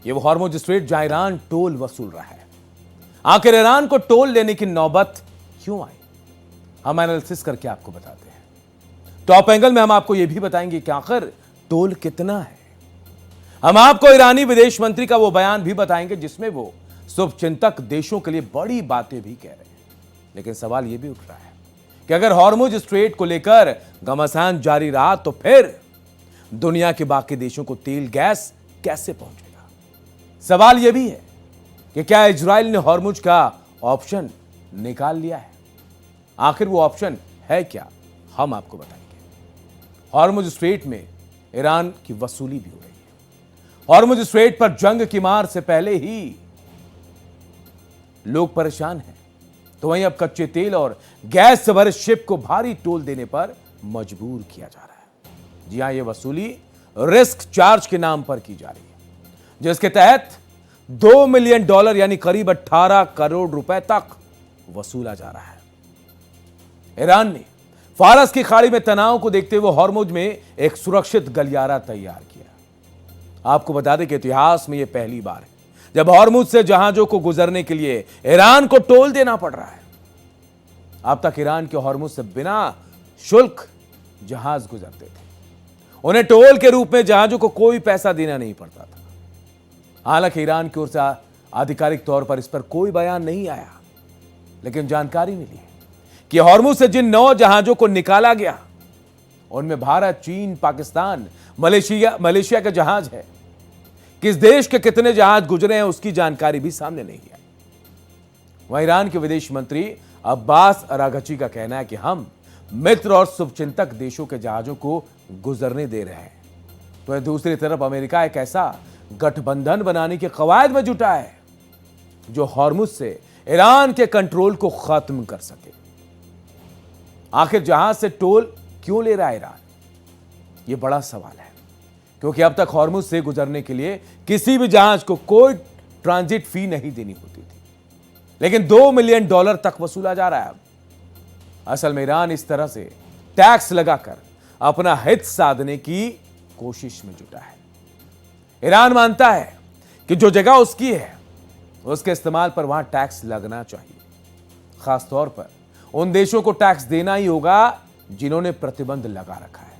ये वो Hormuz strait जहां ईरान टोल वसूल रहा है। आखिर ईरान को टोल लेने की नौबत क्यों आई, हम एनालिसिस करके आपको बताते हैं। टॉप एंगल में हम आपको यह भी बताएंगे कि आखिर टोल कितना है। हम आपको ईरानी विदेश मंत्री का वो बयान भी बताएंगे जिसमें वो शुभचिंतक देशों के लिए बड़ी बातें भी कह रहे हैं। लेकिन सवाल यह भी उठ रहा है कि अगर हॉर्मुज स्ट्रेट को लेकर घमासान जारी रहा तो फिर दुनिया के बाकी देशों को तेल गैस कैसे पहुंचेगा। सवाल यह भी है कि क्या इजराइल ने हॉर्मुज का ऑप्शन निकाल लिया है। आखिर वो ऑप्शन है क्या, हम आपको बताएंगे। हॉर्मुज स्ट्रेट में ईरान की वसूली भी हो रही है। हॉर्मुज स्ट्रेट पर जंग की मार से पहले ही लोग परेशान हैं, तो वहीं अब कच्चे तेल और गैस से भरे शिप को भारी टोल देने पर मजबूर किया जा रहा है। जी हां, यह वसूली रिस्क चार्ज के नाम पर की जा रही है, जिसके तहत $2 मिलियन यानी करीब 18 करोड़ रुपए तक वसूला जा रहा है। ईरान ने फारस की खाड़ी में तनाव को देखते हुए हॉर्मुज में एक सुरक्षित गलियारा तैयार किया। आपको बता दें कि इतिहास में यह पहली बार है जब हॉर्मुज से जहाजों को गुजरने के लिए ईरान को टोल देना पड़ रहा है। अब तक ईरान के हॉर्मुज से बिना शुल्क जहाज गुजरते थे, उन्हें टोल के रूप में जहाजों को कोई पैसा देना नहीं पड़ता था। हालांकि ईरान की ओर से आधिकारिक तौर पर इस पर कोई बयान नहीं आया, लेकिन जानकारी मिली कि हॉर्मुज से जिन 9 जहाजों को निकाला गया उनमें भारत, चीन, पाकिस्तान, मलेशिया के जहाज है। किस देश के कितने जहाज गुजरे हैं उसकी जानकारी भी सामने नहीं है। वहीं ईरान के विदेश मंत्री अब्बास अरागची का कहना है कि हम मित्र और शुभचिंतक देशों के जहाजों को गुजरने दे रहे हैं, तो दूसरी तरफ अमेरिका एक ऐसा गठबंधन बनाने के कवायद में जुटा है जो हॉर्मुज से ईरान के कंट्रोल को खत्म कर सके। आखिर जहाज से टोल क्यों ले रहा है ईरान, यह बड़ा सवाल है, क्योंकि अब तक हॉर्मुज से गुजरने के लिए किसी भी जहाज को कोई ट्रांजिट फी नहीं देनी होती थी, लेकिन $2 मिलियन तक वसूला जा रहा है। अब असल में ईरान इस तरह से टैक्स लगाकर अपना हित साधने की कोशिश में जुटा है। ईरान मानता है कि जो जगह उसकी है उसके इस्तेमाल पर वहां टैक्स लगना चाहिए। खासतौर पर उन देशों को टैक्स देना ही होगा जिन्होंने प्रतिबंध लगा रखा है।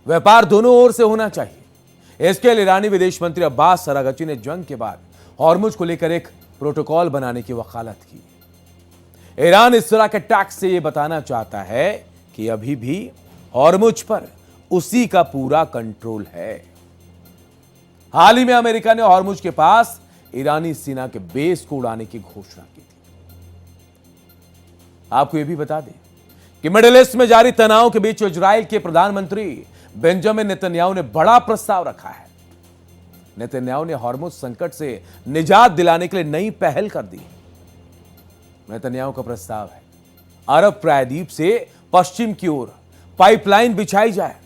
व्यापार दोनों ओर से होना चाहिए। इसके लिए ईरानी विदेश मंत्री अब्बास अरागची ने जंग के बाद हॉर्मुज को लेकर एक प्रोटोकॉल बनाने की वकालत की। ईरान इस तरह के टैक्स से यह बताना चाहता है कि अभी भी हॉर्मुज पर उसी का पूरा कंट्रोल है। हाल ही में अमेरिका ने हॉर्मुज के पास ईरानी सेना के बेस को उड़ाने की घोषणा की थी। आपको यह भी बता दें कि मिडिल ईस्ट में जारी तनाव के बीच इजराइल के प्रधानमंत्री बेंजामिन नेतन्याहू ने बड़ा प्रस्ताव रखा है। नेतन्याहू ने हॉर्मुज संकट से निजात दिलाने के लिए नई पहल कर दी। नेतन्याहू का प्रस्ताव है अरब प्रायद्वीप से पश्चिम की ओर पाइपलाइन बिछाई जाए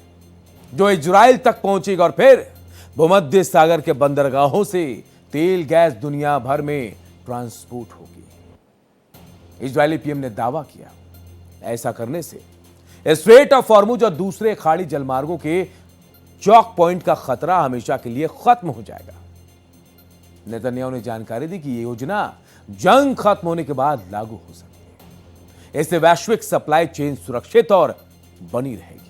जो इजराइल तक पहुंचेगी और फिर भूमध्य सागर के बंदरगाहों से तेल गैस दुनिया भर में ट्रांसपोर्ट होगी। इजरायली पीएम ने दावा किया ऐसा करने से स्ट्रेट ऑफ हॉर्मुज और दूसरे खाड़ी जलमार्गों के चौक पॉइंट का खतरा हमेशा के लिए खत्म हो जाएगा। नेतन्याहू ने जानकारी दी कि यह योजना जंग खत्म होने के बाद लागू हो सकती है। इससे वैश्विक सप्लाई चेन सुरक्षित और बनी रहेगी।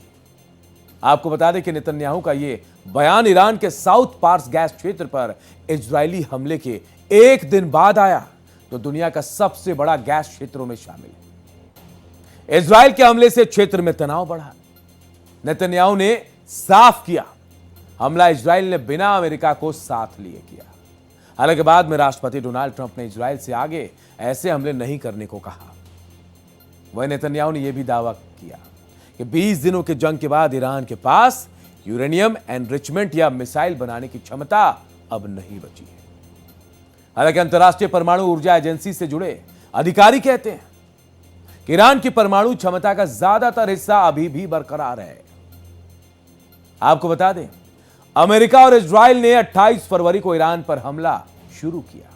आपको बता दें कि नेतन्याहू का यह बयान ईरान के साउथ पार्स गैस क्षेत्र पर इजरायली हमले के एक दिन बाद आया, तो दुनिया का सबसे बड़ा गैस क्षेत्रों में शामिल है। इजराइल के हमले से क्षेत्र में तनाव बढ़ा। नेतन्याहू ने साफ किया हमला इजराइल ने बिना अमेरिका को साथ लिए किया। हालांकि बाद में राष्ट्रपति डोनाल्ड ट्रंप ने इजराइल से आगे ऐसे हमले नहीं करने को कहा। वहीं नेतन्याहू ने यह भी दावा किया कि 20 दिनों के जंग के बाद ईरान के पास यूरेनियम एनरिचमेंट या मिसाइल बनाने की क्षमता अब नहीं बची है। हालांकि अंतर्राष्ट्रीय परमाणु ऊर्जा एजेंसी से जुड़े अधिकारी कहते हैं कि ईरान की परमाणु क्षमता का ज्यादातर हिस्सा अभी भी बरकरार है। आपको बता दें, अमेरिका और इजराइल ने 28 फरवरी को ईरान पर हमला शुरू किया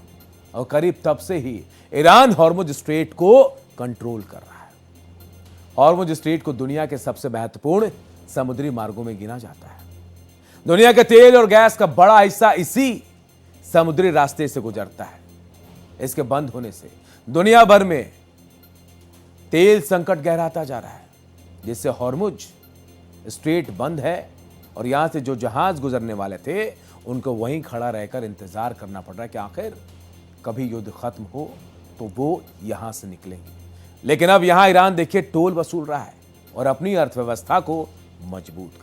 और करीब तब से ही ईरान हॉर्मुज स्ट्रेट को कंट्रोल कर रहा है। हॉर्मुज स्ट्रेट को दुनिया के सबसे महत्वपूर्ण समुद्री मार्गों में गिना जाता है। दुनिया के तेल और गैस का बड़ा हिस्सा इसी समुद्री रास्ते से गुजरता है। इसके बंद होने से दुनिया भर में तेल संकट गहराता जा रहा है, जिससे हॉर्मुज स्ट्रेट बंद है और यहां से जो जहाज गुजरने वाले थे उनको वहीं खड़ा रहकर इंतजार करना पड़ रहा है कि आखिर कभी युद्ध खत्म हो तो वो यहां से निकलेंगे। लेकिन अब यहां ईरान देखिए टोल वसूल रहा है और अपनी अर्थव्यवस्था को मजबूत कर